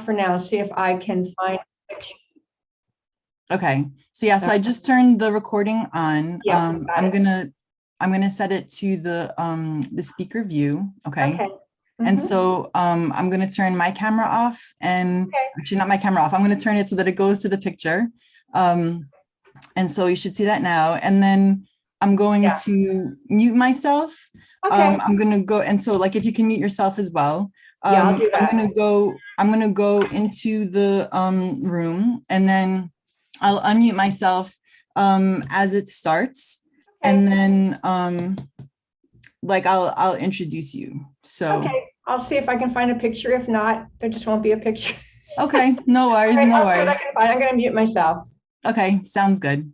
off for now, see if I can find a picture. Okay. So yeah, so I just turned the recording on. Yeah, I'm gonna set it to the speaker view. Okay. Okay. And Mhm. so I'm going to turn my camera off and Okay. actually not my camera off. I'm going to turn it so that it goes to the picture. And so you should see that now. And then I'm going to mute myself. Okay. I'm going to go. And so like, if you can mute yourself as well, Yeah, I'll do that. I'm going to go into the room and then I'll unmute myself as it starts. Okay. And then like I'll introduce you. So Okay, I'll see if I can find a picture. If not, there just won't be a picture. okay, no worries, All right, no I'll see what I worries. can find. I'm going to mute myself. Okay, sounds good.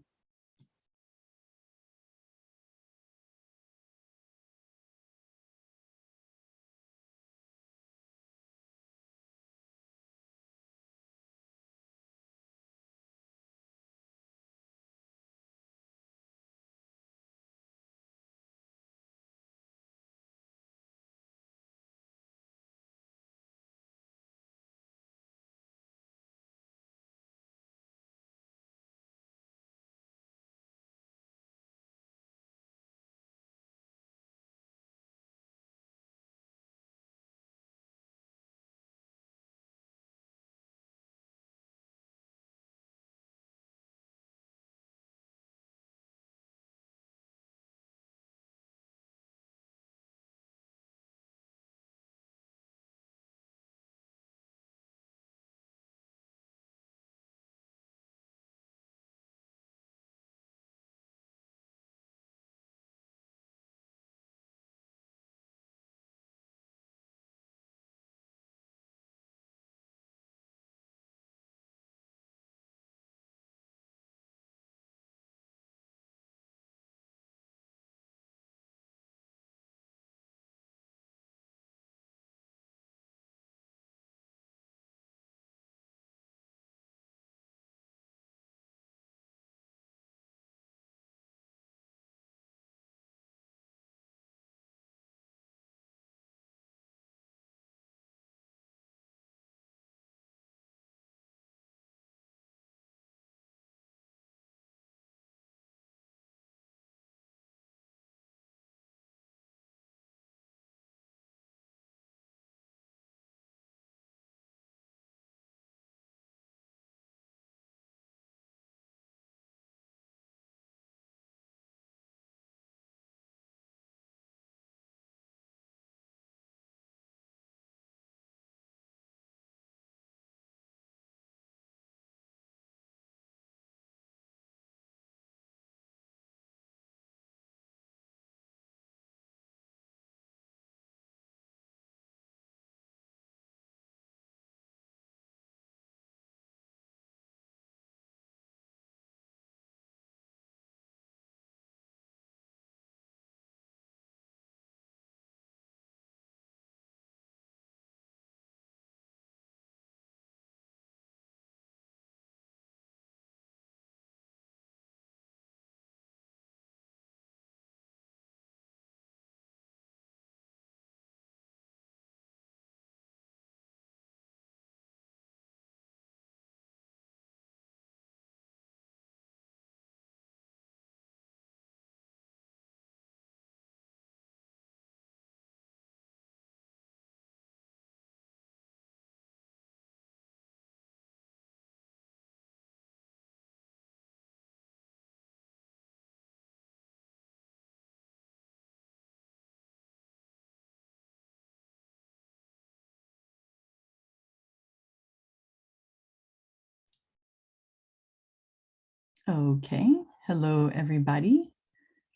Okay, hello everybody.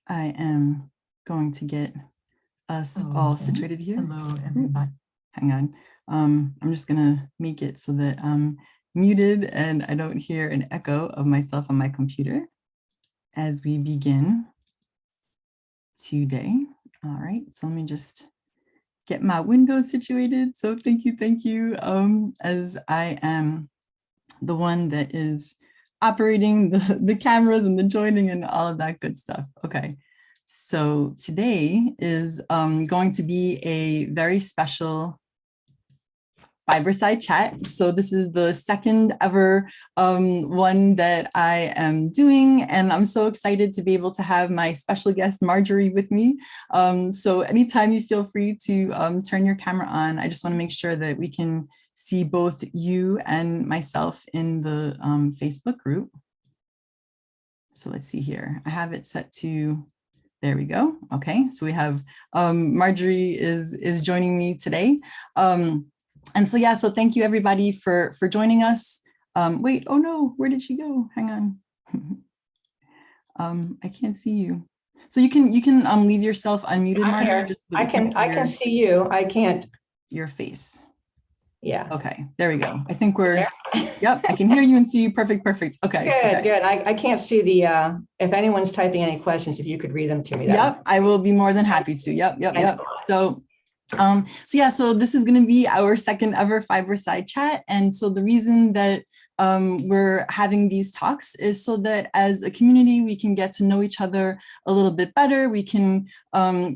I am going to get us all situated here. Hello everybody. Hang on. I'm just gonna make it so that I'm muted and I don't hear an echo of myself on my computer as we begin today. All right, so let me just get my windows situated. So thank you. As I am the one that is operating the cameras and the joining and all of that good stuff. Okay, so today is going to be a very special Fiberside Chat. So this is the second ever one that I am doing, and I'm so excited to be able to have my special guest Margery with me. So anytime you feel free to turn your camera on, I just want to make sure that we can see both you and myself in the Facebook group. So let's see here. I have it set to, there we go. Okay, so we have Margery is joining me today. And so yeah, so thank you everybody for joining us. Wait, oh no, where did she go? Hang on. I can't see you. So you can leave yourself unmuted, Margery. Just so I can see you. I can't. Your face. Yeah. Okay, there we go. I think we're, yep, I can hear you and see you. Perfect. Okay. Good. I can't see the, if anyone's typing any questions, if you could read them to me. Yep, I will be more than happy to. Yep. So this is going to be our second ever Fiberside Chat. And so the reason that we're having these talks is so that as a community, we can get to know each other a little bit better. We can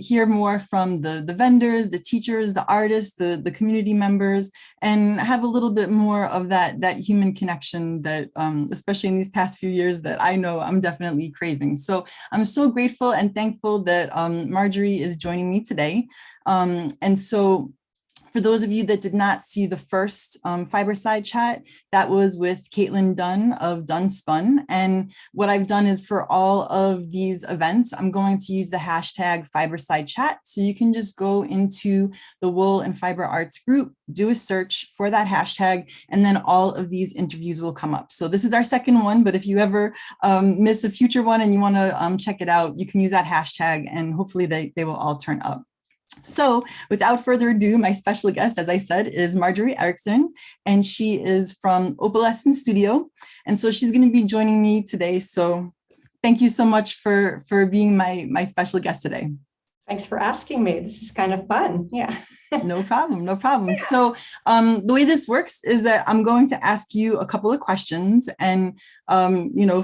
hear more from the vendors, the teachers, the artists, the community members, and have a little bit more of that human connection that, especially in these past few years, that I know I'm definitely craving. So I'm so grateful and thankful that Margery is joining me today. And so for those of you that did not see the first Fiberside Chat, that was with Caitlin Dunn of Dunn Spun. And what I've done is for all of these events, I'm going to use the hashtag Fiberside Chat. So you can just go into the Wool and Fiber Arts group, do a search for that hashtag, and then all of these interviews will come up. So this is our second one, but if you ever miss a future one and you want to check it out, you can use that hashtag and hopefully they will all turn up. So without further ado, my special guest, as I said, is Margery Erickson, and she is from Opalessence Studio. And so she's going to be joining me today. So thank you so much for being my special guest today. Thanks for asking me. This is kind of fun. Yeah. No problem. So the way this works is that I'm going to ask you a couple of questions and,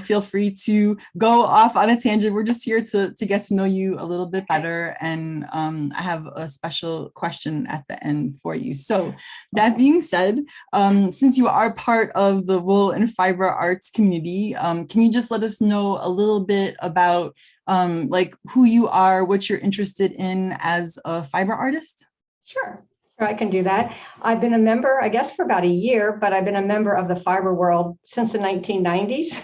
feel free to go off on a tangent. We're just here to get to know you a little bit better. And I have a special question at the end for you. So that being said, since you are part of the Wool and Fiber Arts community, can you just let us know a little bit about like who you are, what you're interested in as a fiber artist? Sure, I can do that. I've been a member, I guess, for about a year, but I've been a member of the fiber world since the 1990s.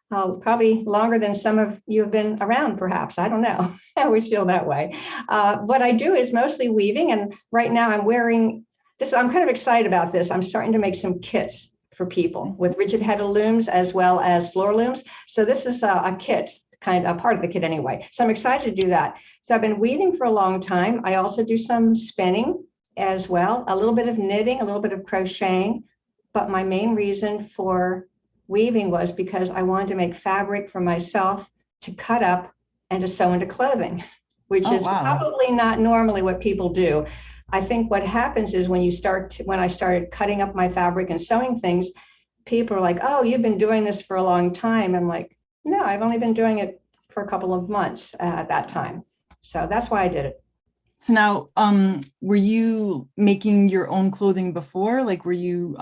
Probably longer than some of you have been around, perhaps. I don't know. I always feel that way. What I do is mostly weaving, and right now I'm wearing this. I'm kind of excited about this. I'm starting to make some kits for people with rigid-headed looms as well as floor looms. So this is a kit. Kind of a part of the kit anyway. So I'm excited to do that. So I've been weaving for a long time. I also do some spinning as well, a little bit of knitting, a little bit of crocheting. But my main reason for weaving was because I wanted to make fabric for myself to cut up and to sew into clothing, which is probably not normally what people do. I think what happens is when I started cutting up my fabric and sewing things, people are like, oh, you've been doing this for a long time. I'm like, no, I've only been doing it for a couple of months at that time. So that's why I did it. So now, were you making your own clothing before? Like, were you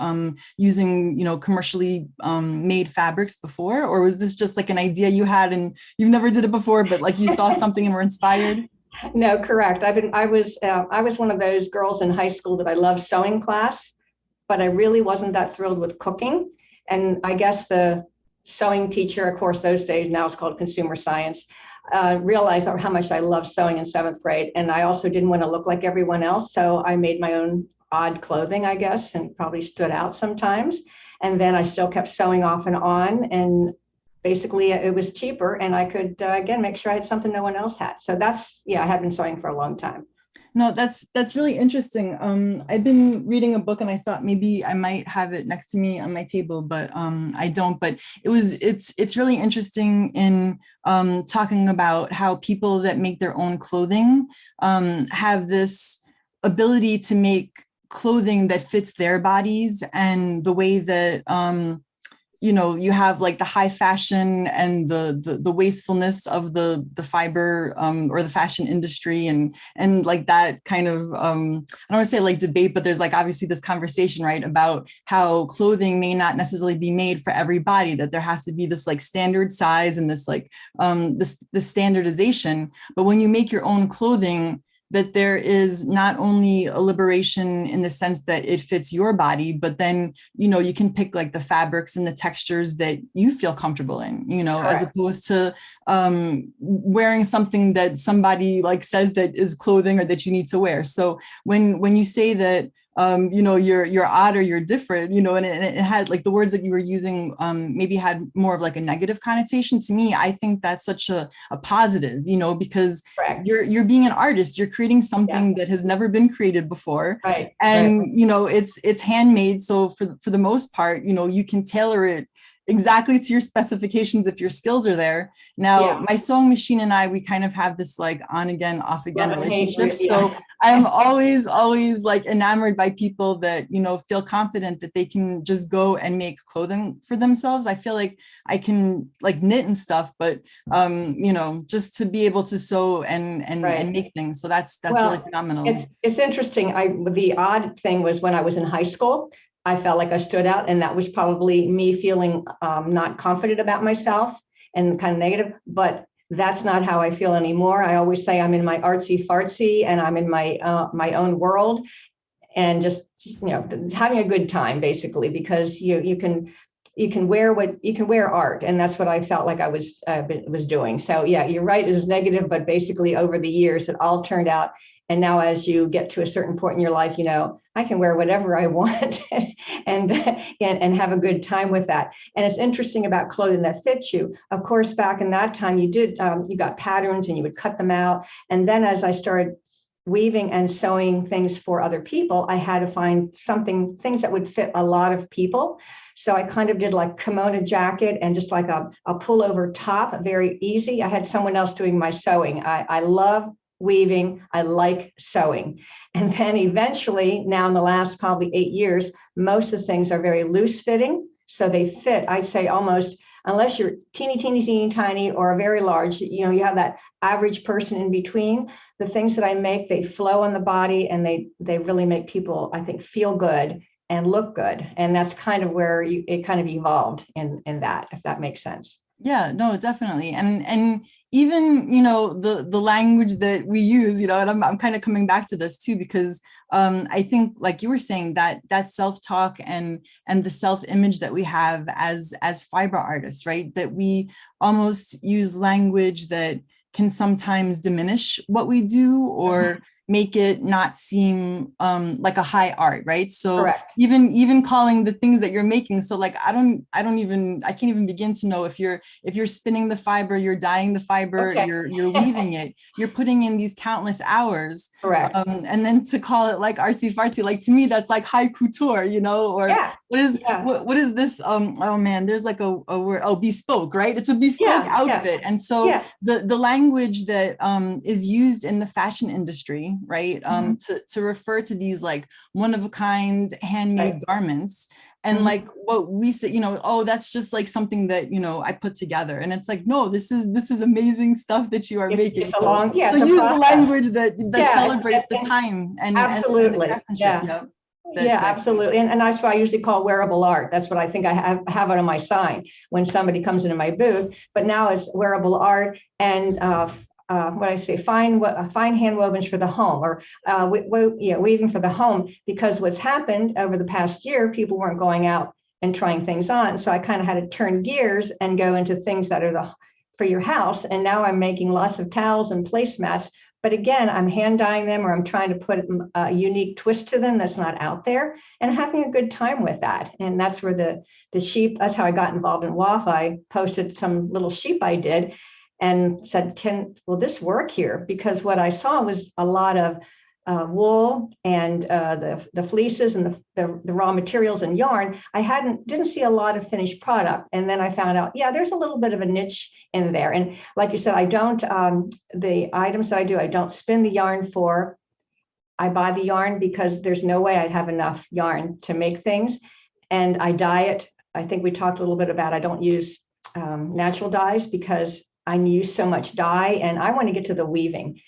using, commercially made fabrics before? Or was this just like an idea you had and you never did it before, but like you saw something and were inspired? No, correct. I was one of those girls in high school that I loved sewing class, but I really wasn't that thrilled with cooking. And I guess the sewing teacher, of course, those days, now it's called consumer science, realized how much I loved sewing in 7th grade. And I also didn't want to look like everyone else. So I made my own odd clothing, I guess, and probably stood out sometimes. And then I still kept sewing off and on. And basically it was cheaper and I could, again, make sure I had something no one else had. So that's, I have been sewing for a long time. No, that's really interesting. I've been reading a book and I thought maybe I might have it next to me on my table, but I don't. But it's really interesting in talking about how people that make their own clothing have this ability to make clothing that fits their bodies and the way that you know, you have like the high fashion and the wastefulness of the fiber or the fashion industry, and like that kind of I don't want to say like debate, but there's like obviously this conversation, right, about how clothing may not necessarily be made for everybody, that there has to be this like standard size and this like this standardization. But when you make your own clothing, that there is not only a liberation in the sense that it fits your body, but then, you know, you can pick like the fabrics and the textures that you feel comfortable in, you know, Correct. as opposed to wearing something that somebody like says that is clothing or that you need to wear. So when you say that, you know, you're odd or you're different, you know, and it had like the words that you were using maybe had more of like a negative connotation. To me, I think that's such a positive, you know, because Correct. you're being an artist, you're creating something that has never been created before. Right. And, right. you know, it's handmade. So for the most part, you know, you can tailor it exactly to your specifications if your skills are there. Now, my sewing machine and I, we kind of have this like on again, off again relationship. So I'm always like enamored by people that, you know, feel confident that they can just go and make clothing for themselves. I feel like I can like knit and stuff, but you know, just to be able to sew and make things. So that's really phenomenal. It's interesting. The odd thing was when I was in high school, I felt like I stood out, and that was probably me feeling not confident about myself and kind of negative, but that's not how I feel anymore. I always say I'm in my artsy fartsy and I'm in my my own world, and just, you know, having a good time basically, because you can wear art, and that's what I felt like I was doing. So yeah, you're right, it was negative, but basically over the years it all turned out. And now as you get to a certain point in your life, you know, I can wear whatever I want and have a good time with that. And it's interesting about clothing that fits you. Of course, back in that time, you got patterns and you would cut them out. And then as I started weaving and sewing things for other people, I had to find things that would fit a lot of people. So I kind of did like kimono jacket and just like a pullover top, very easy. I had someone else doing my sewing. I love weaving. I like sewing. And then eventually, now in the last probably 8 years, most of the things are very loose fitting. So they fit, I'd say almost, unless you're teeny tiny or very large, you know, you have that average person in between. The things that I make, they flow on the body, and they really make people, I think, feel good and look good. And that's kind of where it kind of evolved in that, if that makes sense. Yeah, no, definitely. And even, you know, the language that we use, you know, and I'm kind of coming back to this too, because I think, like you were saying, that self-talk and the self-image that we have as fiber artists, right, that we almost use language that can sometimes diminish what we do, or make it not seem like a high art, right? So Correct. even calling the things that you're making, so like I can't even begin to know if you're spinning the fiber, you're dyeing the fiber, you're weaving it, you're putting in these countless hours. Correct. And then to call it like artsy fartsy, like to me that's like high couture, you know, or what is this? Oh man, there's like a word, bespoke, right? It's a bespoke outfit. And so the language that is used in the fashion industry, right, to refer to these like one of a kind handmade garments, and like what we say, you know, oh, that's just like something that, you know, I put together, and it's like, no, this is amazing stuff that you are making. So use the language that celebrates the time and absolutely, and the absolutely. And that's what I usually call wearable art. That's what I think I have it on my sign when somebody comes into my booth. But now it's wearable art and what I say, fine hand wovens for the home, or weaving for the home, because what's happened over the past year, people weren't going out and trying things on. So I kind of had to turn gears and go into things that are for your house. And now I'm making lots of towels and placemats. But again, I'm hand dyeing them, or I'm trying to put a unique twist to them that's not out there, and having a good time with that. And that's where the sheep, that's how I got involved in WAF. I posted some little sheep I did and said, will this work here? Because what I saw was a lot of wool and the fleeces and the raw materials and yarn. I didn't see a lot of finished product. And then I found out, there's a little bit of a niche in there. And like you said, I don't, the items that I do, I don't spin the yarn for. I buy the yarn because there's no way I'd have enough yarn to make things. And I dye it I think we talked a little bit about, I don't use natural dyes because I use so much dye and I want to get to the weaving,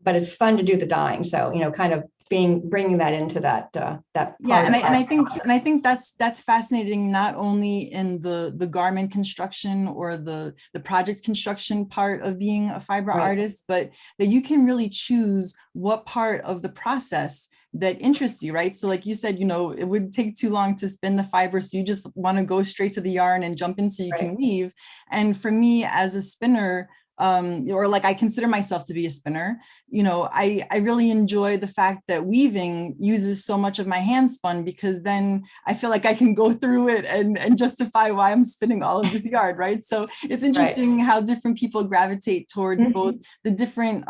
but it's fun to do the dyeing. So, kind of bringing that into that that Yeah, part and I think that's fascinating, not only in the garment construction or the project construction part of being a fiber artist, but that you can really choose what part of the process that interests you, right? So like you said, it would take too long to spin the fiber, so you just want to go straight to the yarn and jump in so you can weave. And for me as a spinner, or like I consider myself to be a spinner, I really enjoy the fact that weaving uses so much of my hand spun, because then I feel like I can go through it and justify why I'm spinning all of this yarn, right? So it's interesting how different people gravitate towards both the different,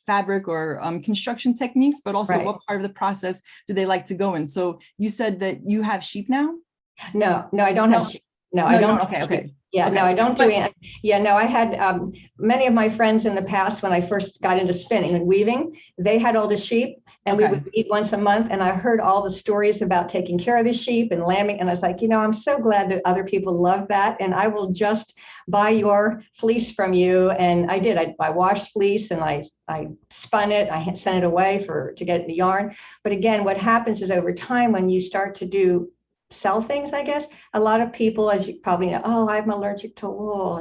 fabric or construction techniques, but also what part of the process do they like to go in. So you said that you have sheep now? No, I don't have sheep. No, I don't. Okay. Yeah, no, I don't do it. Yeah, no, I had many of my friends in the past when I first got into spinning and weaving, they had all the sheep and we would eat once a month. And I heard all the stories about taking care of the sheep and lambing. And I was like, I'm so glad that other people love that. And I will just buy your fleece from you. And I did. I washed fleece and I spun it. I sent it away to get the yarn. But again, what happens is over time when you start to sell things, I guess, a lot of people, as you probably know, oh, I'm allergic to wool,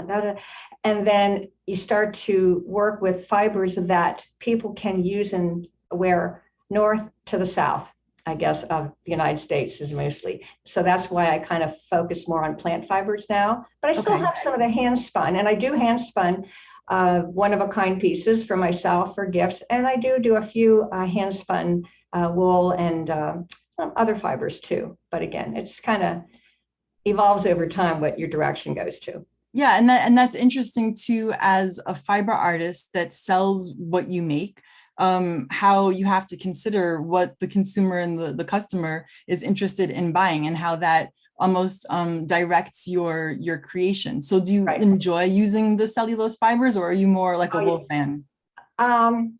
and then you start to work with fibers that people can use and wear north to the south, I guess, of the United States is mostly. So that's why I kind of focus more on plant fibers now, but I still have some of the hand spun, and I do hand spun one of a kind pieces for myself for gifts, and I do a few hand spun wool and other fibers too. But again, it's kind of evolves over time what your direction goes to. Yeah, and that's interesting too, as a fiber artist that sells what you make, how you have to consider what the consumer and the customer is interested in buying, and how that almost directs your creation. So do you enjoy using the cellulose fibers, or are you more like a wool fan? I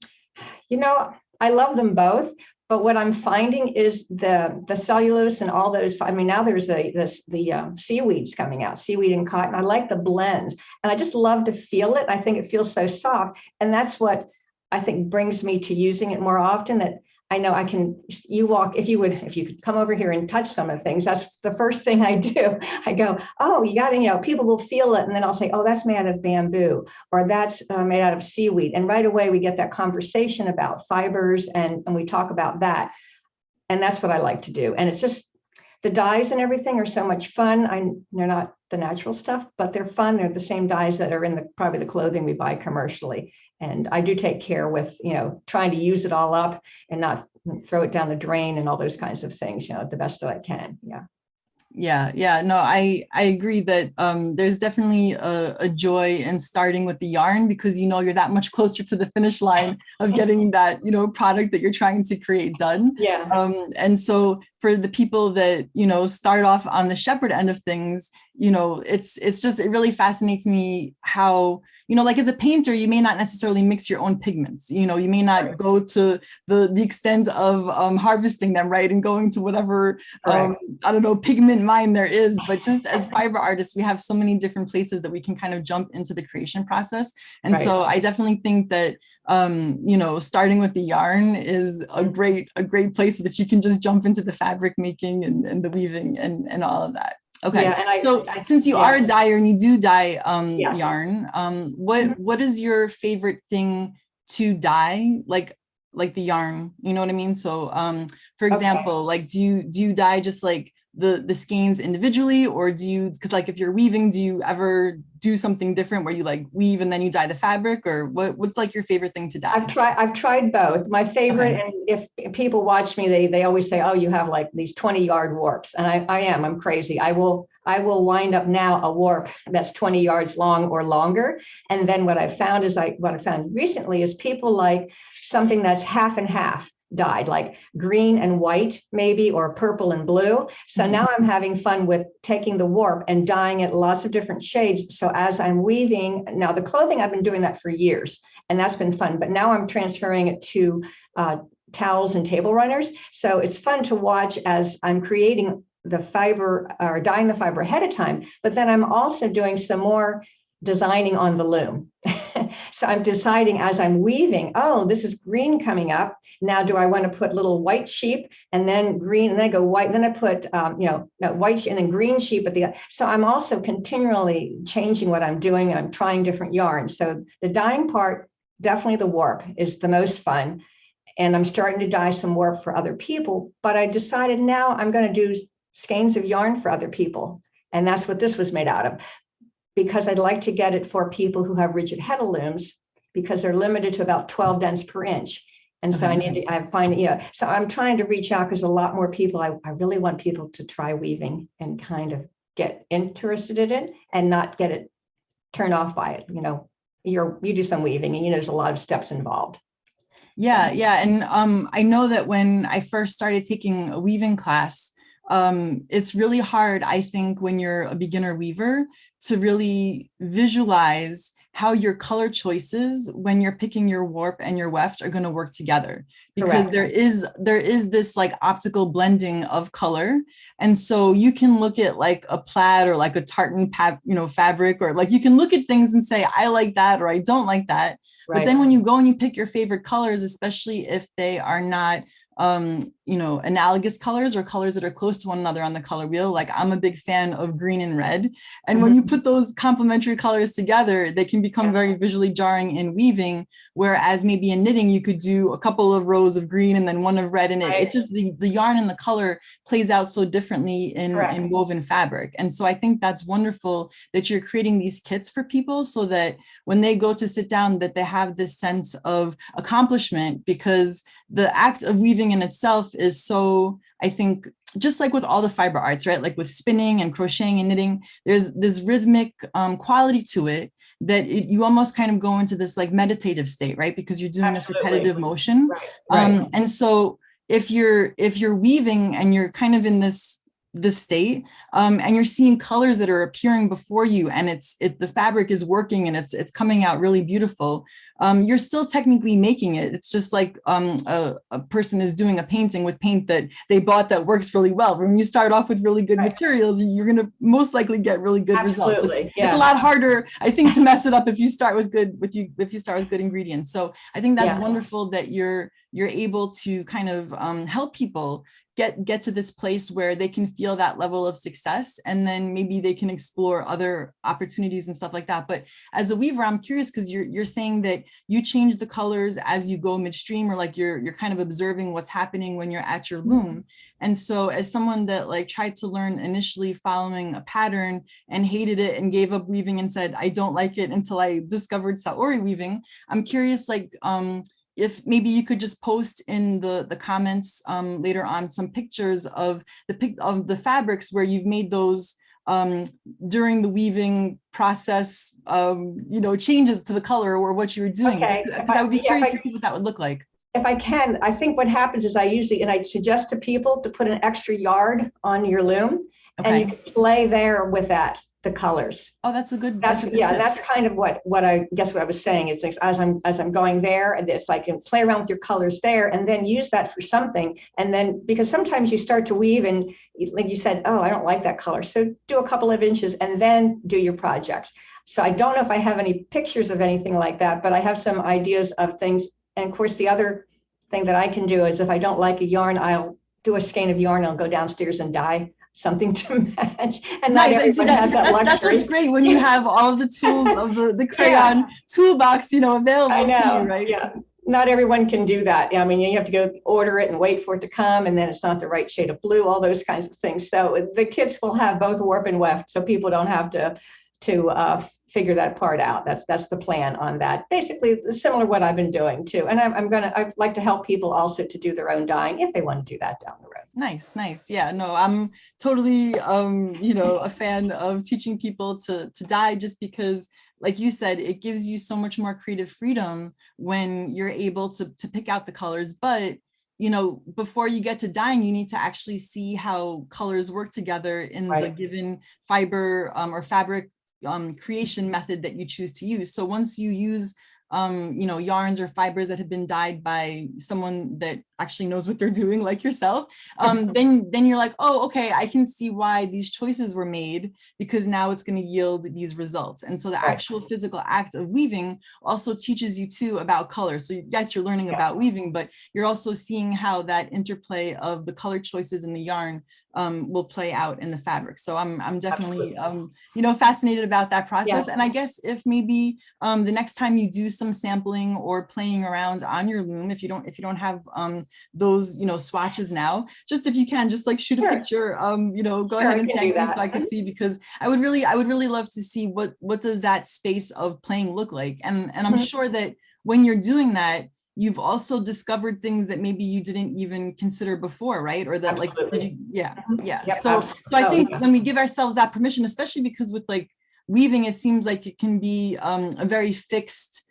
love them both. But what I'm finding is the cellulose and all those, now there's the seaweeds coming out, seaweed and cotton. I like the blends and I just love to feel it. I think it feels so soft. And that's what I think brings me to using it more often, that I know I can, if you could come over here and touch some of the things, that's the first thing I do. I go, oh, you got to, people will feel it. And then I'll say, oh, that's made out of bamboo, or that's made out of seaweed. And right away we get that conversation about fibers and we talk about that. And that's what I like to do. And it's just, the dyes and everything are so much fun. They're not the natural stuff, but they're fun. They're the same dyes that are in probably the clothing we buy commercially. And I do take care with, trying to use it all up and not throw it down the drain and all those kinds of things, the best that I can. Yeah. No, I agree that there's definitely a joy in starting with the yarn, because you're that much closer to the finish line of getting that product that you're trying to create done. And so for the people that start off on the shepherd end of things, it really fascinates me how like as a painter, you may not necessarily mix your own pigments. You may not go to the extent of harvesting them, right, and going to whatever pigment mine there is. But just as fiber artists, we have so many different places that we can kind of jump into the creation process. And so I definitely think that starting with the yarn is a great place that you can just jump into the fabric making and the weaving and all of that. Okay. Yeah, since you are a dyer and you do dye yarn, what is your favorite thing to dye? Like the yarn, you know what I mean? So for example, like do you dye just like the skeins individually, or do you, because like if you're weaving, do you ever do something different where you like weave and then you dye the fabric, or what's like your favorite thing to dye? I've tried both. My favorite, and if people watch me, they always say, oh, you have like these 20-yard warps, and I'm crazy. I will wind up now a warp that's 20 yards long or longer. And then what I found recently is people like something that's half and half dyed, like green and white maybe, or purple and blue. So now I'm having fun with taking the warp and dyeing it lots of different shades. So as I'm weaving, now the clothing, I've been doing that for years and that's been fun, but now I'm transferring it to towels and table runners. So it's fun to watch as I'm creating the fiber or dyeing the fiber ahead of time, but then I'm also doing some more designing on the loom. So I'm deciding as I'm weaving, oh, this is green coming up. Now, do I want to put little white sheep and then green, and then I go white, and then I put, white and then green sheep at the, so I'm also continually changing what I'm doing. I'm trying different yarns. So the dyeing part, definitely the warp is the most fun. And I'm starting to dye some warp for other people, but I decided now I'm going to do skeins of yarn for other people. And that's what this was made out of, because I'd like to get it for people who have rigid heddle looms, because they're limited to about 12 dents per inch. And so so I'm trying to reach out, because a lot more people, I really want people to try weaving and kind of get interested in it and not get it turned off by it. You do some weaving and there's a lot of steps involved. Yeah. And I know that when I first started taking a weaving class, it's really hard, I think, when you're a beginner weaver to really visualize how your color choices when you're picking your warp and your weft are going to work together, because Correct. there is this like optical blending of color. And so you can look at like a plaid or like a tartan fabric, or like you can look at things and say, I like that, or I don't like that. Right. But then when you go and you pick your favorite colors, especially if they are not analogous colors or colors that are close to one another on the color wheel. Like I'm a big fan of green and red. And when you put those complementary colors together, they can become very visually jarring in weaving. Whereas maybe in knitting, you could do a couple of rows of green and then one of red. And it just, the yarn and the color plays out so differently in woven fabric. And so I think that's wonderful that you're creating these kits for people so that when they go to sit down, that they have this sense of accomplishment, because the act of weaving in itself is so, I think, just like with all the fiber arts, right? Like with spinning and crocheting and knitting, there's this rhythmic quality to it that you almost kind of go into this like meditative state, right? Because you're doing Absolutely. This repetitive motion. Right. And so if you're weaving and you're kind of in this state and you're seeing colors that are appearing before you, and the fabric is working and it's coming out really beautiful, you're still technically making it. It's just like a person is doing a painting with paint that they bought that works really well. When you start off with really good materials, you're going to most likely get really good results. It's a lot harder, I think, to mess it up if you start with good ingredients. So I think that's wonderful that you're able to kind of help people get to this place where they can feel that level of success, and then maybe they can explore other opportunities and stuff like that. But as a weaver, I'm curious, because you're saying that you change the colors as you go midstream, or like you're kind of observing what's happening when you're at your loom. And so as someone that like tried to learn initially following a pattern and hated it and gave up weaving and said, I don't like it, until I discovered Saori weaving, I'm curious, like, if maybe you could just post in the comments later on some pictures of the fabrics where you've made those during the weaving process, changes to the color or what you were doing. Because I would be curious to see what that would look like. If I can, I think what happens is I suggest to people to put an extra yard on your loom, and you can play there with the colors. Oh, that's a good. That's kind of what I guess what I was saying. It's like as I'm going there, and it's like you play around with your colors there, and then use that for something. And then, because sometimes you start to weave and like you said, oh, I don't like that color, so do a couple of inches and then do your project. So I don't know if I have any pictures of anything like that, but I have some ideas of things. And of course, the other thing that I can do is if I don't like a yarn, I'll do a skein of yarn. I'll go downstairs and dye something to match. And not everyone has that luxury. That's what's great when you have all the tools of the crayon toolbox, available to you, right? Yeah. Not everyone can do that. I mean, you have to go order it and wait for it to come, and then it's not the right shade of blue, all those kinds of things. So the kits will have both warp and weft, so people don't have to figure that part out. That's the plan on that. Basically, similar to what I've been doing too. And I'd like to help people also to do their own dyeing if they want to do that down the road. Nice. Yeah, no, I'm totally, a fan of teaching people to dye, just because, like you said, it gives you so much more creative freedom when you're able to pick out the colors. But before you get to dyeing, you need to actually see how colors work together in the given fiber or fabric creation method that you choose to use. So once you use yarns or fibers that have been dyed by someone that actually knows what they're doing, like yourself, then you're like, oh, okay, I can see why these choices were made, because now it's going to yield these results. And so the actual physical act of weaving also teaches you too about color. So yes, you're learning about weaving, but you're also seeing how that interplay of the color choices in the yarn will play out in the fabric. So I'm definitely fascinated about that process. And I guess if maybe the next time you do some sampling or playing around on your loom, if you don't have those swatches now, just if you can just like shoot a picture, go ahead and tag me so I can see, because I would really love to see what does that space of playing look like. And I'm sure that when you're doing that, you've also discovered things that maybe you didn't even consider before, right? Or that So I think when we give ourselves that permission, especially because with like weaving, it seems like it can be a very fixed,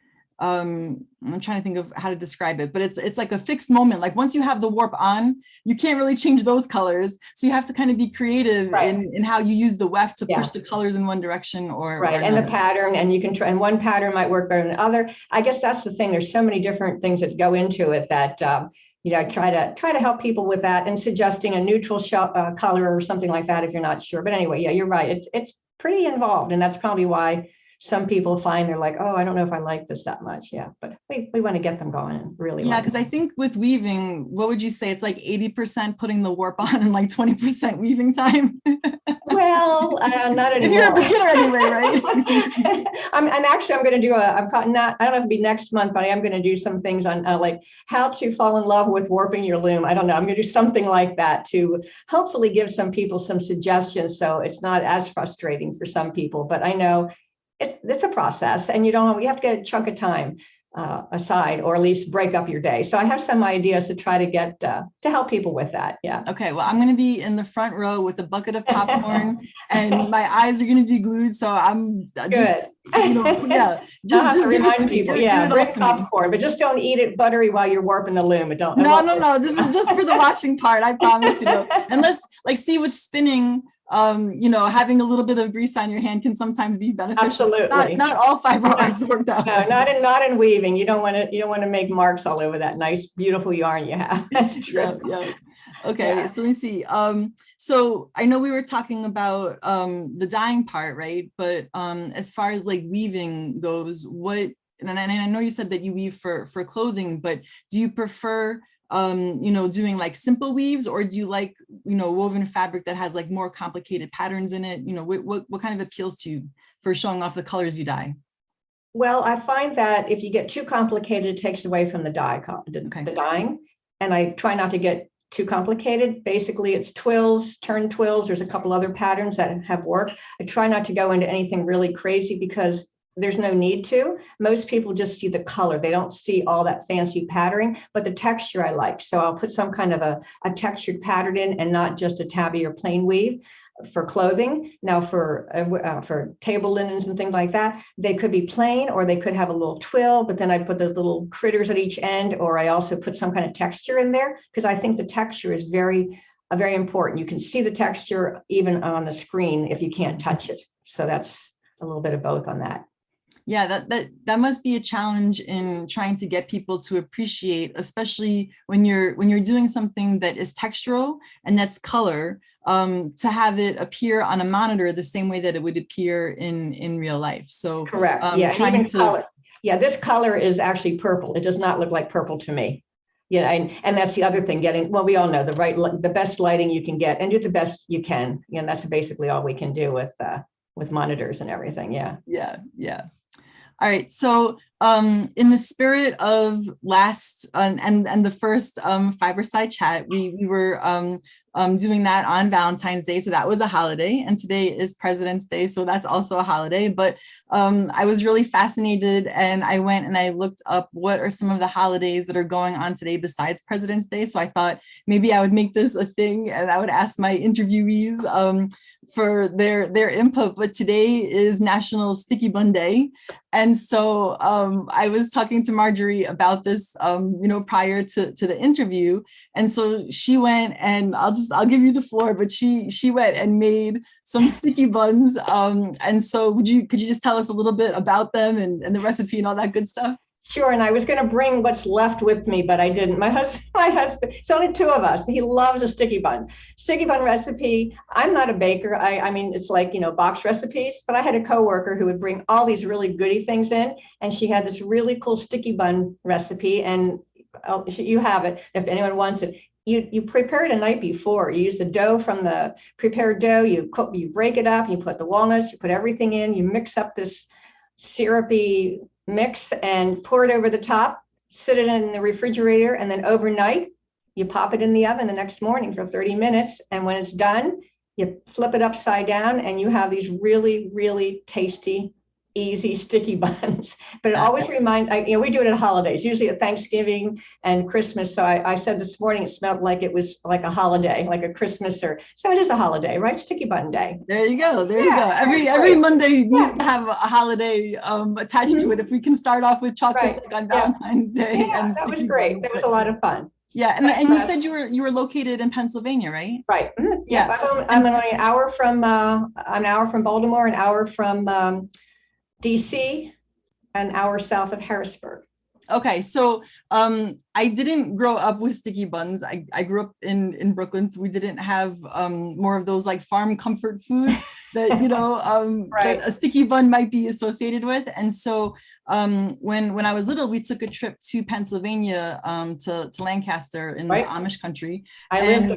I'm trying to think of how to describe it, but it's like a fixed moment. Like once you have the warp on, you can't really change those colors. So you have to kind of be creative in how you use the weft to push the colors in one direction or and the pattern, and you can try, and one pattern might work better than the other. I guess that's the thing. There's so many different things that go into it that try to help people with that, and suggesting a neutral color or something like that if you're not sure. But anyway, you're right. It's pretty involved, and that's probably why some people find they're like, oh, I don't know if I like this that much. But we want to get them going and really. Because I think with weaving, what would you say? It's like 80% putting the warp on and like 20% weaving time. Well, not anymore. If you're a beginner anyway, right? I'm going to do I'm probably not, I don't know if it'll be next month, but I am going to do some things on like how to fall in love with warping your loom. I don't know. I'm going to do something like that to hopefully give some people some suggestions, so it's not as frustrating for some people. But I know it's a process, and you have to get a chunk of time aside, or at least break up your day. So I have some ideas to try to get to help people with that. Okay, well, I'm going to be in the front row with a bucket of popcorn and my eyes are going to be glued, so I'm just just remind people, bring popcorn, but just don't eat it buttery while you're warping the loom. No, this is just for the watching part, I promise. Unless like, see, with spinning, having a little bit of grease on your hand can sometimes be beneficial. Absolutely. Not all fiber arts work that way. No, not in weaving. You don't want to make marks all over that nice, beautiful yarn you have. That's true. Okay, so let me see. So I know we were talking about the dyeing part, right? But as far as like weaving goes, and I know you said that you weave for clothing, but do you prefer doing like simple weaves, or do you like, woven fabric that has like more complicated patterns in it? What kind of appeals to you for showing off the colors you dye? Well, I find that if you get too complicated, it takes away from the the dyeing. And I try not to get too complicated. Basically, it's twills, turn twills. There's a couple other patterns that have worked. I try not to go into anything really crazy, because there's no need to. Most people just see the color. They don't see all that fancy patterning, but the texture I like. So I'll put some kind of a textured pattern in, and not just a tabby or plain weave for clothing. Now for table linens and things like that, they could be plain, or they could have a little twill, but then I put those little critters at each end, or I also put some kind of texture in there, because I think the texture is very important. You can see the texture even on the screen if you can't touch it. So that's a little bit of both on that. Yeah, that must be a challenge in trying to get people to appreciate, especially when you're doing something that is textural and that's color, to have it appear on a monitor the same way that it would appear in real life. So correct. Color. Yeah, this color is actually purple. It does not look like purple to me. And that's the other thing, we all know the best lighting you can get, and do the best you can. That's basically all we can do with monitors and everything. Yeah. All right. So in the spirit of last and the first Fiberside chat, we were doing that on Valentine's Day. So that was a holiday, and today is President's Day. So that's also a holiday. But I was really fascinated, and I went and I looked up what are some of the holidays that are going on today besides President's Day. So I thought maybe I would make this a thing, and I would ask my interviewees for their input. But today is National Sticky Bun Day. And so I was talking to Margery about this, prior to the interview. And so she went, and I'll give you the floor, but she went and made some sticky buns. And so could you just tell us a little bit about them and the recipe and all that good stuff? Sure, and I was going to bring what's left with me, but I didn't. My husband, it's only two of us. He loves a sticky bun recipe. I'm not a baker. I mean, it's like, box recipes, but I had a coworker who would bring all these really goody things in, and she had this really cool sticky bun recipe, and you have it if anyone wants it. You prepare it a night before. You use the dough from the prepared dough. You break it up. You put the walnuts. You put everything in. You mix up this syrupy mix and pour it over the top, sit it in the refrigerator, and then overnight you pop it in the oven the next morning for 30 minutes. And when it's done, you flip it upside down and you have these really, really tasty, easy sticky buns. But it always reminds, we do it at holidays, usually at Thanksgiving and Christmas. So I said this morning, it smelled like it was like a holiday, like a Christmas, so it is a holiday, right? Sticky bun day. There you go. There you go. Every Monday needs to have a holiday attached to it. If we can start off with chocolates like on Valentine's Day. And that was great. Buns, that was a lot of fun. Yeah, and you said you were located in Pennsylvania, right? Right. Mm-hmm. Yeah, I'm an hour from Baltimore, an hour from DC, an hour south of Harrisburg. Okay, so I didn't grow up with sticky buns. I grew up in Brooklyn, so we didn't have more of those like farm comfort foods that that a sticky bun might be associated with. And so when I was little, we took a trip to Pennsylvania to Lancaster in the Amish country. They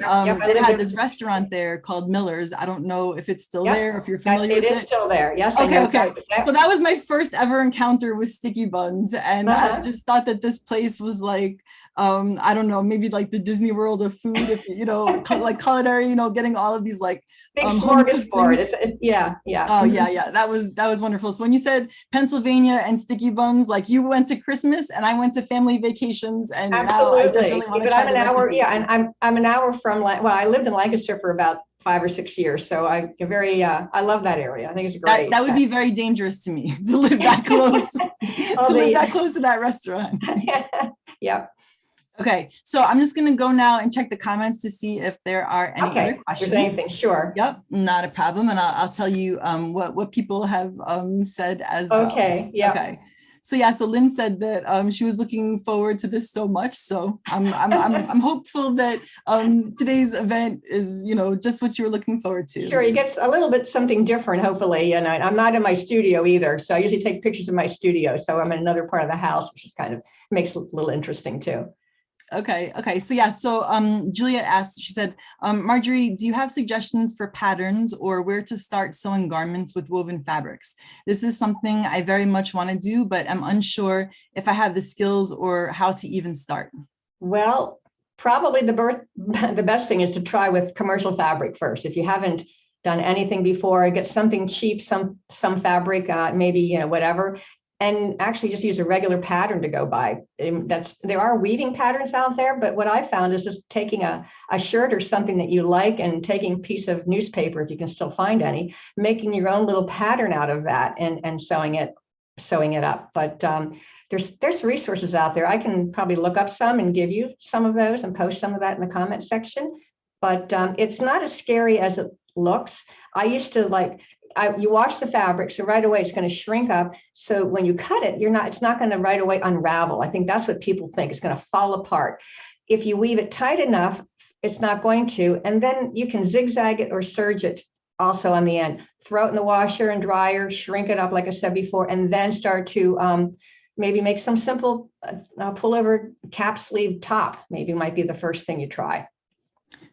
had this restaurant there called Miller's. I don't know if it's still there, if you're familiar with it. It is still there, yes. Okay. So that was my first ever encounter with sticky buns. And I just thought that this place was like, I don't know, maybe like the Disney World of food, like culinary, getting all of these like big smorgasbord. It's yeah. Oh yeah. That was wonderful. So when you said Pennsylvania and sticky buns, like you went to Christmas and I went to family vacations, and absolutely. Now I definitely want to try the recipe. And I'm an hour from I lived in Lancaster for about 5 or 6 years, so I love that area. I think it's great. That would be very dangerous to me to live that close live that close to that restaurant. Yep. Okay, so I'm just going to go now and check the comments to see if there are any other questions. There's anything, sure. Yep, not a problem, and I'll tell you what people have said as well. Okay, yeah. Okay. So Lynn said that she was looking forward to this so much. So I'm hopeful that today's event is just what you were looking forward to. Sure, you get a little bit something different, hopefully. And I'm not in my studio either, so I usually take pictures of my studio. So I'm in another part of the house, which is kind of makes it a little interesting too. Okay. So Juliet asked, she said, Margery, do you have suggestions for patterns or where to start sewing garments with woven fabrics? This is something I very much want to do, but I'm unsure if I have the skills or how to even start. Well, probably the best thing is to try with commercial fabric first. If you haven't done anything before, get something cheap, some fabric, maybe, whatever. And actually just use a regular pattern to go by. There are weaving patterns out there, but what I found is just taking a shirt or something that you like and taking a piece of newspaper, if you can still find any, making your own little pattern out of that and sewing it up. But there's resources out there. I can probably look up some and give you some of those and post some of that in the comment section. But it's not as scary as it looks. I used to you wash the fabric, so right away it's going to shrink up. So when you cut it, it's not going to right away unravel. I think that's what people think. It's going to fall apart. If you weave it tight enough, it's not going to. And then you can zigzag it or serge it also on the end. Throw it in the washer and dryer, shrink it up, like I said before, and then start to maybe make some simple pullover cap sleeve top. Maybe might be the first thing you try.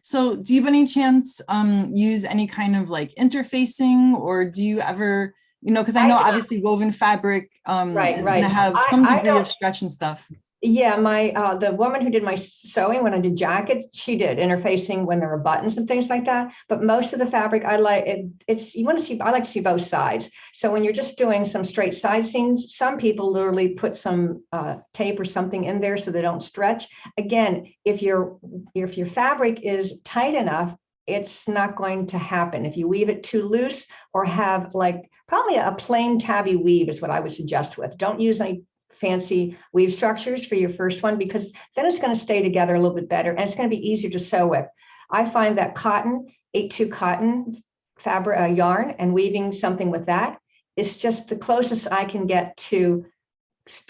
So do you by any chance use any kind of like interfacing, or do you ever, because I know obviously woven fabric is going to have some degree of stretch and stuff. Yeah, the woman who did my sewing when I did jackets, she did interfacing when there were buttons and things like that. But most of the fabric, I like to see both sides. So when you're just doing some straight side seams, some people literally put some tape or something in there so they don't stretch. Again, if your fabric is tight enough, it's not going to happen. If you weave it too loose or have probably a plain tabby weave is what I would suggest with. Don't use any fancy weave structures for your first one, because then it's going to stay together a little bit better and it's going to be easier to sew with. I find that 8-2 cotton fabric yarn and weaving something with that is just the closest I can get to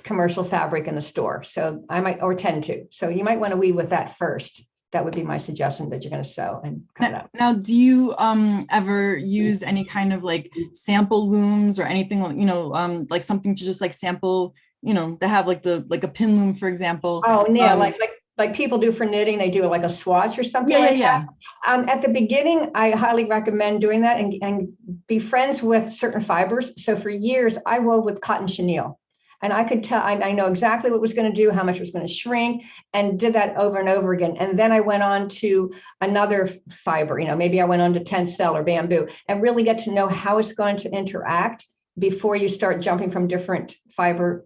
commercial fabric in the store. So I might, or tend to. So you might want to weave with that first. That would be my suggestion that you're going to sew and cut it out. Now, do you ever use any kind of like sample looms or anything, you know, like something to just like sample, you know, they have like a pin loom, for example. Oh, yeah, like people do for knitting, they do like a swatch or something that. At the beginning, I highly recommend doing that and be friends with certain fibers. So for years, I wove with cotton chenille. And I could tell, I know exactly what it was going to do, how much it was going to shrink, and did that over and over again. And then I went on to another fiber, you know, maybe I went on to tencel or bamboo, and really get to know how it's going to interact before you start jumping from different fibers.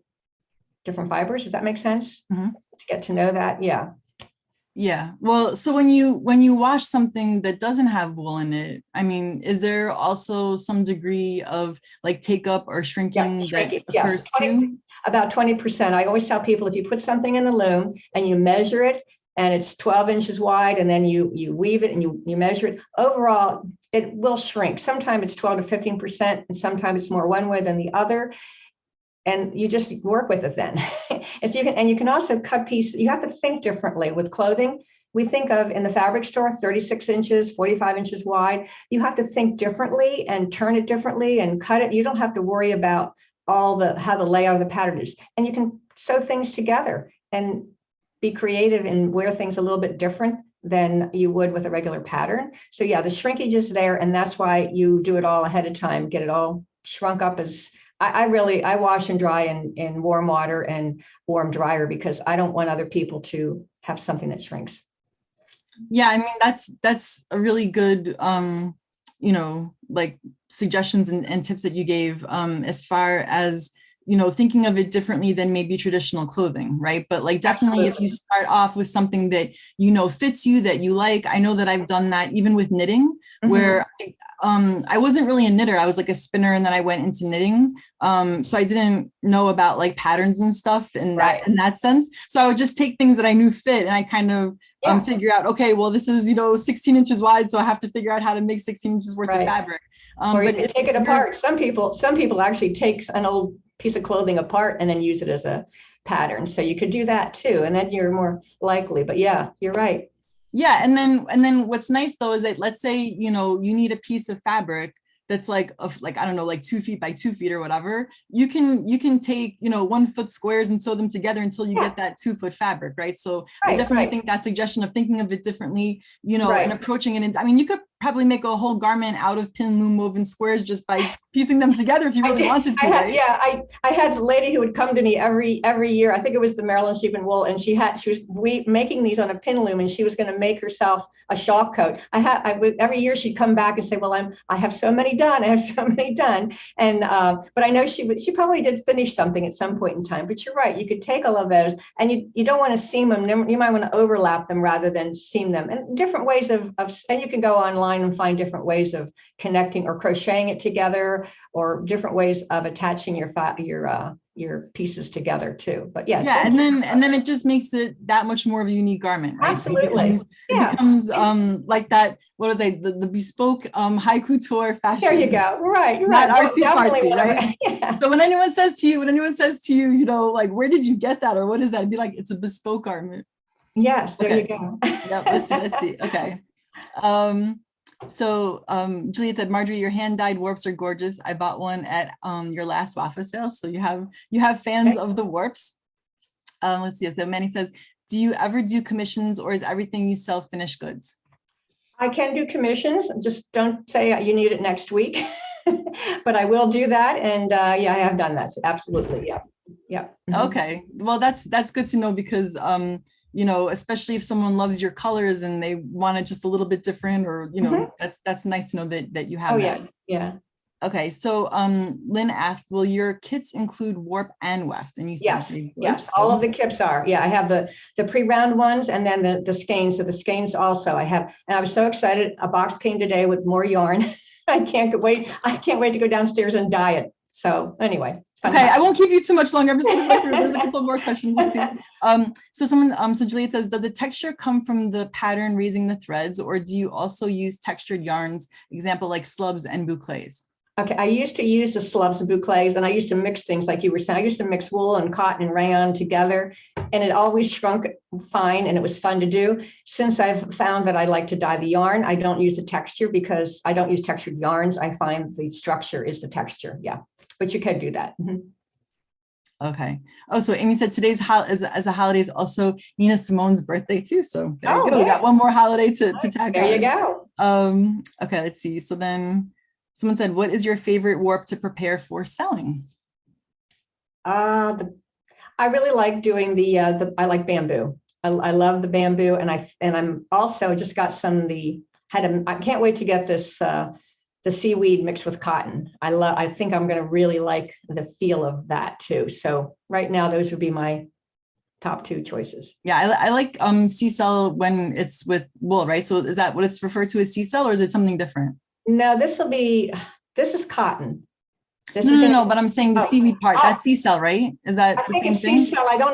Does that make sense? Mm-hmm. To get to know that, yeah. Yeah. Well, so when you wash something that doesn't have wool in it, I mean, is there also some degree of like take up or shrinking that occurs too? About 20%. I always tell people, if you put something in the loom and you measure it and it's 12 inches wide, and then you weave it and you measure it, overall, it will shrink. Sometimes it's 12 to 15%, and sometimes it's more one way than the other. And you just work with it then. And so you can also cut pieces. You have to think differently with clothing. We think of in the fabric store, 36 inches, 45 inches wide. You have to think differently and turn it differently and cut it. You don't have to worry about how the layout of the pattern is. And you can sew things together and be creative and wear things a little bit different than you would with a regular pattern. So yeah, the shrinkage is there, and that's why you do it all ahead of time, get it all shrunk up as I wash and dry in warm water and warm dryer, because I don't want other people to have something that shrinks. Yeah, I mean, that's a really good, you know, like suggestions and tips that you gave as far as, you know, thinking of it differently than maybe traditional clothing, right? But like definitely Absolutely. If you start off with something that, you know, fits you, that you like. I know that I've done that even with knitting, where I wasn't really a knitter. I was like a spinner, and then I went into knitting. So I didn't know about like patterns and stuff in that sense. So I would just take things that I knew fit, and I kind of figure out, okay, well, this is, you know, 16 inches wide, so I have to figure out how to make 16 inches worth of fabric. Or you can take it apart. Some people actually take an old piece of clothing apart and then use it as a pattern. So you could do that too, and then you're more likely. But yeah, you're right. Yeah, and then what's nice though is that, let's say, you know, you need a piece of fabric that's like I don't know, like 2 feet by 2 feet or whatever. You can take, you know, 1 foot squares and sew them together until you get that 2 foot fabric, right? So I definitely think that suggestion of thinking of it differently, you know, and approaching it. I mean, you could probably make a whole garment out of pin loom woven squares just by piecing them together if you really wanted to. I had a lady who would come to me every year. I think it was the Maryland Sheep and Wool, and she was making these on a pin loom, and she was going to make herself a shawl coat. Every year she'd come back and say, well, I have so many done. I have so many done. And but I know she probably did finish something at some point in time. But you're right, you could take all of those, and you don't want to seam them. You might want to overlap them rather than seam them. And different ways of and you can go online and find different ways of connecting or crocheting it together, or different ways of attaching your pieces together too. But and then it just makes it that much more of a unique garment, right? Absolutely. So it becomes like that, what was I, the bespoke high couture fashion. There you go. Right. You're not right. artsy-fartsy, right? Yeah. So when anyone says to you, you know, like, where did you get that, or what is that? I'd be like, it's a bespoke garment. Yes, there you go. Yep, let's see. Okay. So Juliet said, Margery, your hand-dyed warps are gorgeous. I bought one at your last waffle sale. So you have fans of the warps. Let's see. So Manny says, do you ever do commissions, or is everything you sell finished goods? I can do commissions. Just don't say you need it next week, but I will do that. And I have done that. So absolutely. Yeah. Okay. Well, that's good to know, because you know, especially if someone loves your colors and they want it just a little bit different, or, you know, that's nice to know that you have that. Yeah. Okay. So Lynn asked, will your kits include warp and weft? And you said yes. All of the kits are. Yeah, I have the pre-round ones, and then the skeins. So the skeins also I have, and I was so excited. A box came today with more yarn. I can't wait to go downstairs and dye it. So anyway. Okay, I won't keep you too much longer. I'm just going to go through. There's a couple more questions. Let's see. So Juliet says, does the texture come from the pattern raising the threads, or do you also use textured yarns, example like slubs and bouclés? Okay, I used to use the slubs and boucles, and I used to mix things like you were saying. I used to mix wool and cotton and rayon together, and it always shrunk fine, and it was fun to do. Since I've found that I like to dye the yarn, I don't use the texture because I don't use textured yarns. I find the structure is the texture. Yeah, but you can do that. Okay. Oh, so Amy said today's as a holiday is also Nina Simone's birthday too. So there you go. We got one more holiday to tag on. There you go. Okay, let's see. So then someone said, what is your favorite warp to prepare for selling? I really like doing I like bamboo. I love the bamboo, and I'm also just got I can't wait to get this the seaweed mixed with cotton. I think I'm going to really like the feel of that too. So right now, those would be my top two choices. Yeah, I like sea cell when it's with wool, right? So is that what it's referred to as sea cell, or is it something different? No, this is cotton. No, but I'm saying the seaweed part, that's sea cell, right? Is that the same thing? Sea cell. I don't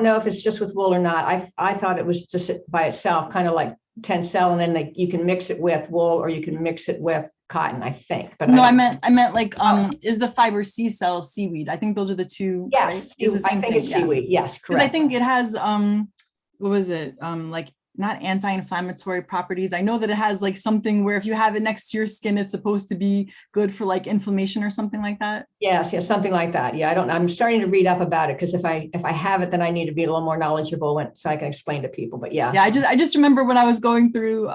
know if it's just with wool or not. I thought it was just by itself, kind of like tencel, and then you can mix it with wool or you can mix it with cotton, I think. But no, I meant like is the fiber sea cell seaweed? I think those are the two. Yes, right? I think it's seaweed. Yes, correct. I think it has what was it? Like not anti-inflammatory properties. I know that it has like something where if you have it next to your skin, it's supposed to be good for like inflammation or something like that. Yes, something like that. Yeah, I'm starting to read up about it because if I have it, then I need to be a little more knowledgeable so I can explain to people. But yeah. Yeah, I just remember when I was going through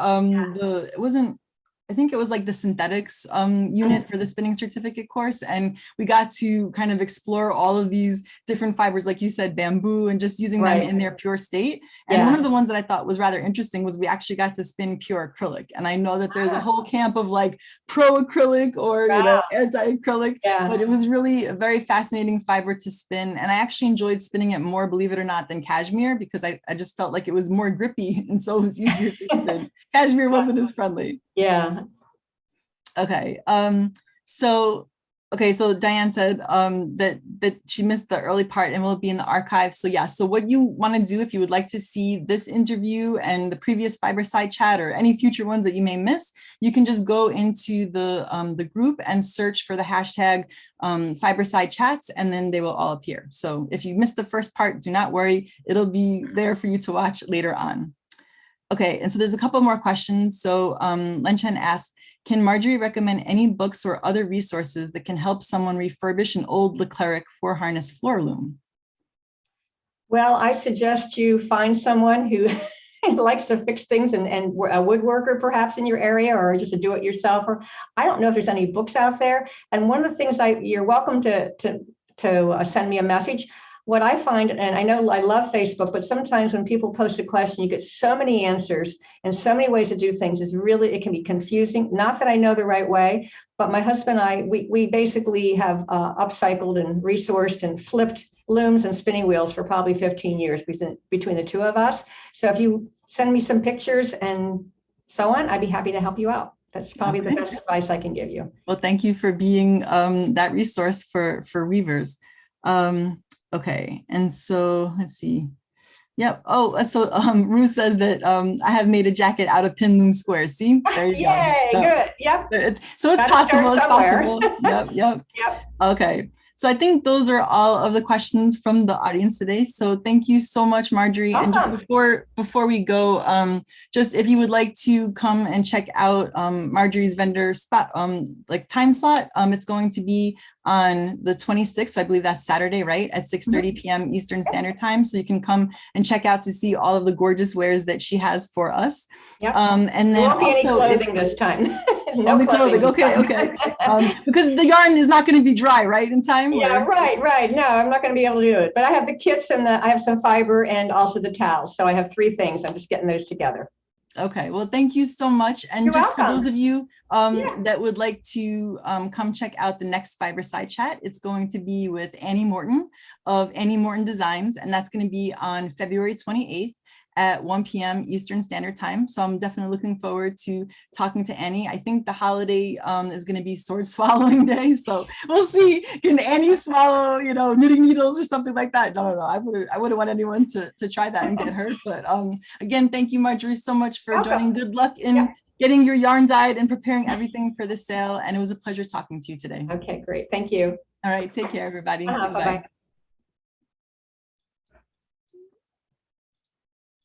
I think it was like the synthetics unit for the spinning certificate course. And we got to kind of explore all of these different fibers, like you said, bamboo, and just using them in their pure state. And one of the ones that I thought was rather interesting was we actually got to spin pure acrylic. And I know that there's a whole camp of like pro acrylic or, anti-acrylic, but it was really a very fascinating fiber to spin. And I actually enjoyed spinning it more, believe it or not, than cashmere, because I just felt like it was more grippy. And so it was easier to spin. Cashmere wasn't as friendly. Yeah. Okay. So Diane said that she missed the early part and will be in the archive. So yeah, so what you want to do if you would like to see this interview and the previous Fiberside chat or any future ones that you may miss, you can just go into the group and search for the hashtag Fiberside Chats, and then they will all appear. So if you missed the first part, do not worry, it'll be there for you to watch later on. Okay, and so there's a couple more questions. So Len Chen asks, can Margery recommend any books or other resources that can help someone refurbish an old Leclerc 4-harness floor loom? Well, I suggest you find someone who likes to fix things and a woodworker perhaps in your area, or just a do-it-yourselfer. I don't know if there's any books out there. And one of the things you're welcome to send me a message. What I find, and I know I love Facebook, but sometimes when people post a question, you get so many answers and so many ways to do things. It can be confusing. Not that I know the right way, but my husband and I, we basically have upcycled and resourced and flipped looms and spinning wheels for probably 15 years between the two of us. So if you send me some pictures and so on, I'd be happy to help you out. That's probably the best advice I can give you. Well, thank you for being that resource for weavers. Okay, and so let's see. Yep. Oh, so Ruth says that I have made a jacket out of pin loom squares. See, there you go. Yay, good. Yep. It's possible. It's possible. Yep. Okay. So I think those are all of the questions from the audience today. So thank you so much, Margery. Awesome. And just before we go, just if you would like to come and check out Margery's vendor spot, like time slot, it's going to be on the 26th. So I believe that's Saturday, right? At 6:30 p.m. Eastern Standard Time. So you can come and check out to see all of the gorgeous wares that she has for us. Yep. And then there won't be any clothing this time. No clothing. Okay. Because the yarn is not going to be dry, right, in time? Yeah, right. No, I'm not going to be able to do it. But I have the kits and I have some fiber and also the towels. So I have 3 things. I'm just getting those together. Okay, well, thank you so much. And You're just welcome. For those of you that would like to come check out the next Fiberside chat, it's going to be with Annie Morton of Annie Morton Designs, and that's going to be on February 28th at 1 p.m. Eastern Standard Time. So I'm definitely looking forward to talking to Annie. I think the holiday is going to be sword swallowing day. So we'll see. Can Annie swallow, knitting needles or something like that? No. I wouldn't want anyone to try that and get hurt. But again, thank you, Margery, so much for joining. Good luck in getting your yarn dyed and preparing everything for the sale. And it was a pleasure talking to you today. Okay, great. Thank you. All right, take care, everybody. Bye-bye.